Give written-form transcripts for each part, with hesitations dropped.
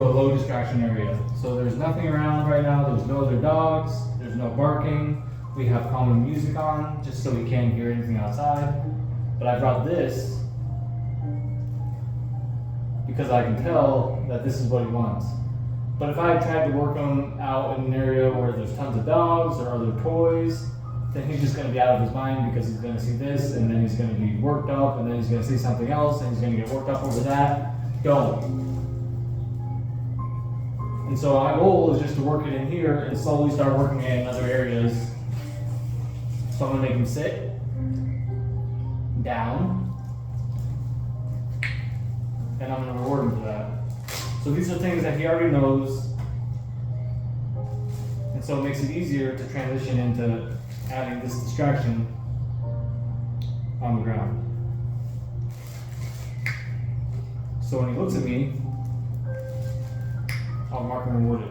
A low distraction area. So there's nothing around right now, there's no other dogs, there's no barking. We have calming music on, just so we can't hear anything outside. But I brought this because I can tell that this is what he wants. But if I tried to work him out in an area where there's tons of dogs or other toys, then he's just going to be out of his mind because he's going to see this, and then he's going to be worked up, and then he's going to see something else, and he's going to get worked up over that. Don't. And so my goal is just to work it in here and slowly start working it in other areas. So I'm going to make him sit down, and I'm going to reward him for that. So these are things that he already knows, and so it makes it easier to transition into adding this distraction on the ground. So when he looks at me, I'll mark and reward it.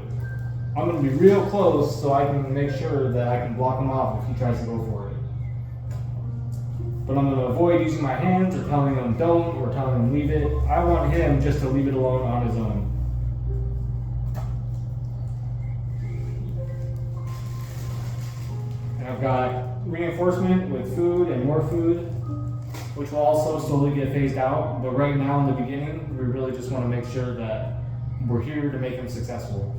I'm going to be real close so I can make sure that I can block him off if he tries to go for it. But I'm going to avoid using my hands or telling him don't or telling him leave it. I want him just to leave it alone on his own. And I've got reinforcement with food and more food, which will also slowly get phased out. But right now in the beginning, we really just want to make sure that we're here to make him successful.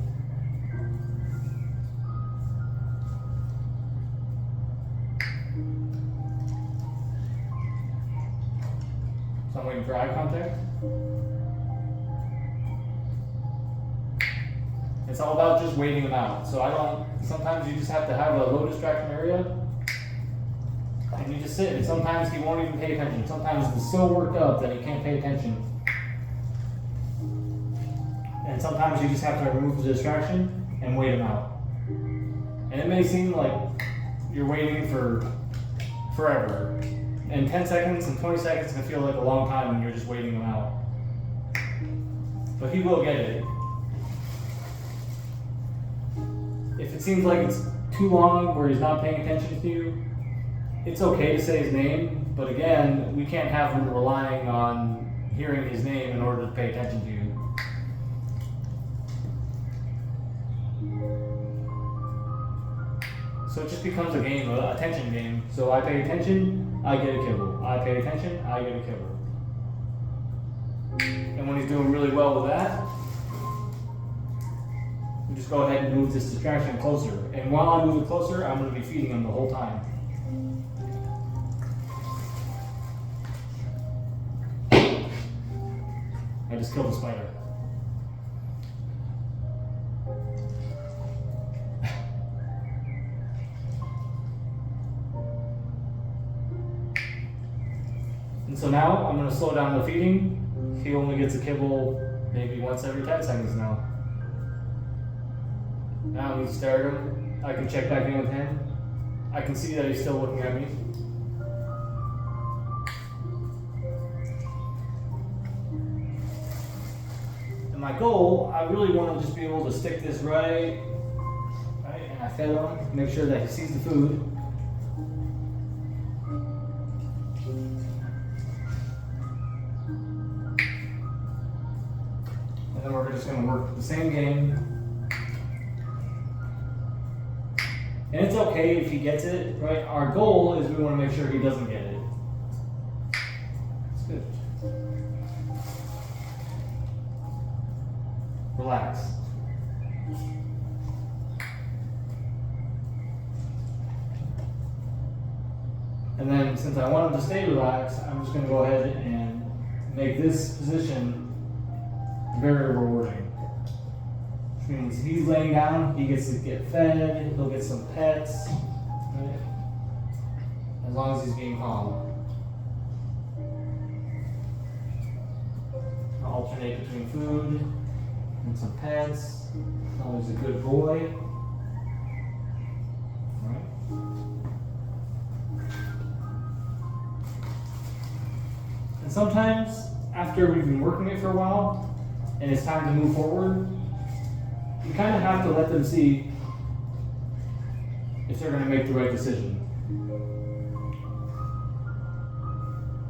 So I'm waiting for eye contact. It's all about just waiting him out. So sometimes you just have to have a low distraction area and you just sit, and sometimes he won't even pay attention. Sometimes he's so worked up that he can't pay attention. And sometimes you just have to remove the distraction and wait him out. And it may seem like you're waiting for forever. And 10 seconds and 20 seconds can feel like a long time when you're just waiting him out. But he will get it. If it seems like it's too long where he's not paying attention to you, it's okay to say his name. But again, we can't have him relying on hearing his name in order to pay attention to you. So it just becomes a game, an attention game. So I pay attention, I get a kibble. I pay attention, I get a kibble. And when he's doing really well with that, we just go ahead and move this distraction closer. And while I move it closer, I'm going to be feeding him the whole time. I just killed a spider. And so now I'm going to slow down the feeding. He only gets a kibble maybe once every 10 seconds now. Now I need to stare at him. I can check back in with him. I can see that he's still looking at me. And my goal, I really want to just be able to stick this right, and I fed him, make sure that he sees the food. And then we're just going to work the same game. And it's okay if he gets it, right? Our goal is we want to make sure he doesn't get it. It's good. Relax. And then since I want him to stay relaxed, I'm just going to go ahead and make this position very rewarding. Which means he's laying down, he gets to get fed, he'll get some pets, right? As long as he's being calm. I'll alternate between food and some pets, as long as he's a good boy. Right? And sometimes, after we've been working it for a while, and it's time to move forward, you kind of have to let them see if they're going to make the right decision.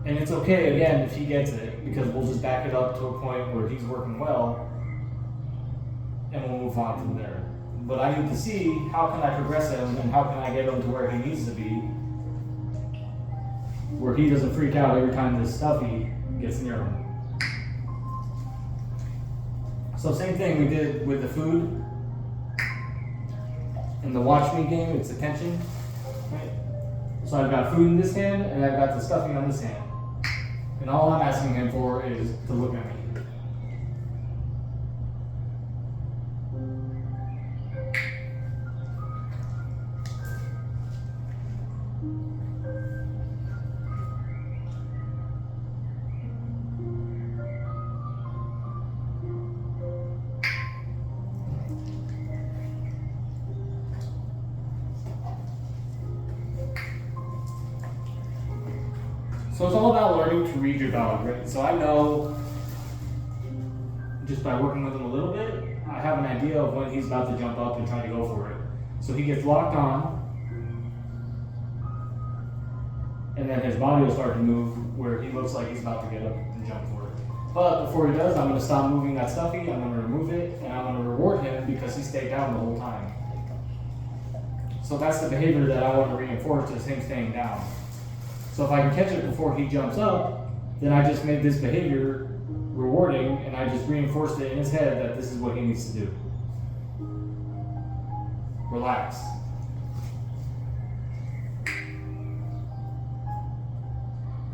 And it's okay, again, if he gets it, because we'll just back it up to a point where he's working well, on from there. But I need to see how can I progress him and how can I get him to where he needs to be, where he doesn't freak out every time this stuffy gets near him. So same thing we did with the food. In the watch me game, it's attention. Right? So I've got food in this hand and I've got the stuffing on this hand. And all I'm asking him for is to look at me. So it's all about learning to read your dog, right? So I know, just by working with him a little bit, I have an idea of when he's about to jump up and try to go for it. So he gets locked on, and then his body will start to move where he looks like he's about to get up and jump for it. But before he does, I'm going to stop moving that stuffy, I'm going to remove it, and I'm going to reward him because he stayed down the whole time. So that's the behavior that I want to reinforce, is him staying down. So if I can catch it before he jumps up, then I just made this behavior rewarding and I just reinforced it in his head that this is what he needs to do. Relax.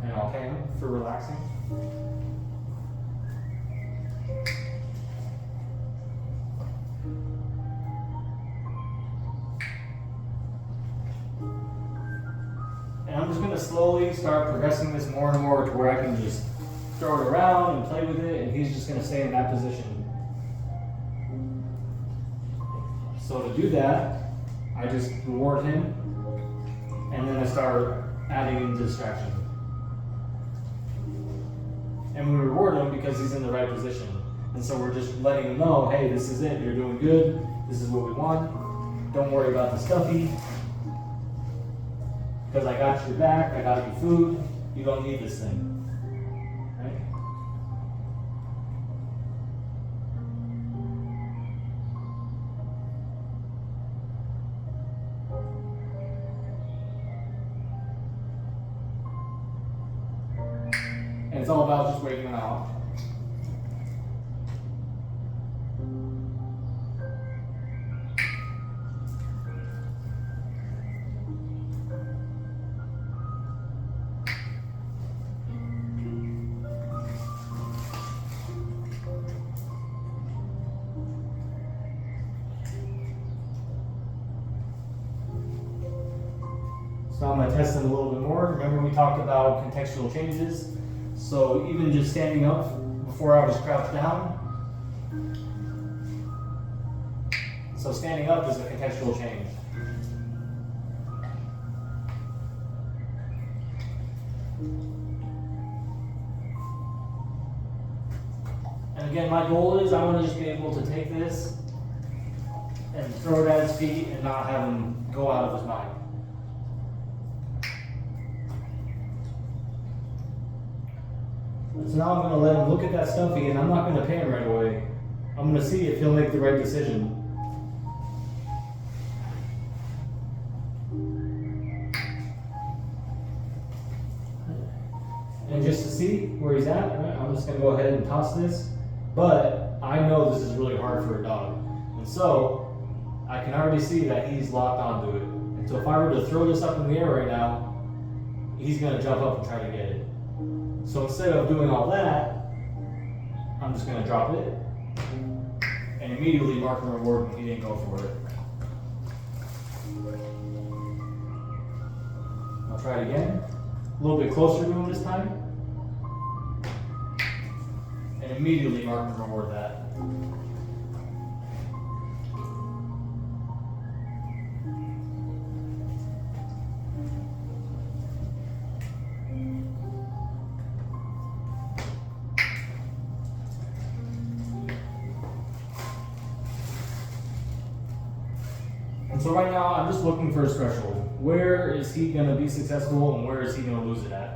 And I'll pay him for relaxing. I'm just going to slowly start progressing this more and more to where I can just throw it around and play with it, and he's just going to stay in that position. So to do that, I just reward him, and then I start adding in distraction. And we reward him because he's in the right position. And so we're just letting him know, hey, this is it, you're doing good, this is what we want, don't worry about the stuffy. Because I got your back, I got your food, you don't need this thing. Right? And it's all about just waking them out. So I'm going to test it a little bit more. Remember we talked about contextual changes. So even just standing up before I was crouched down. So standing up is a contextual change. And again, my goal is I want to just be able to take this and throw it at his feet and not have him go out of his mind. So now I'm going to let him look at that stuffy, and I'm not going to pay him right away. I'm going to see if he'll make the right decision. And just to see where he's at, right, I'm just going to go ahead and toss this. But I know this is really hard for a dog. And so I can already see that he's locked onto it. And so if I were to throw this up in the air right now, he's going to jump up and try to get it. So instead of doing all that, I'm just going to drop it and immediately mark the reward when he didn't go for it. I'll try it again. A little bit closer to him this time. And immediately mark and reward that. And so right now, I'm just looking for his threshold. Where is he going to be successful and where is he going to lose it at?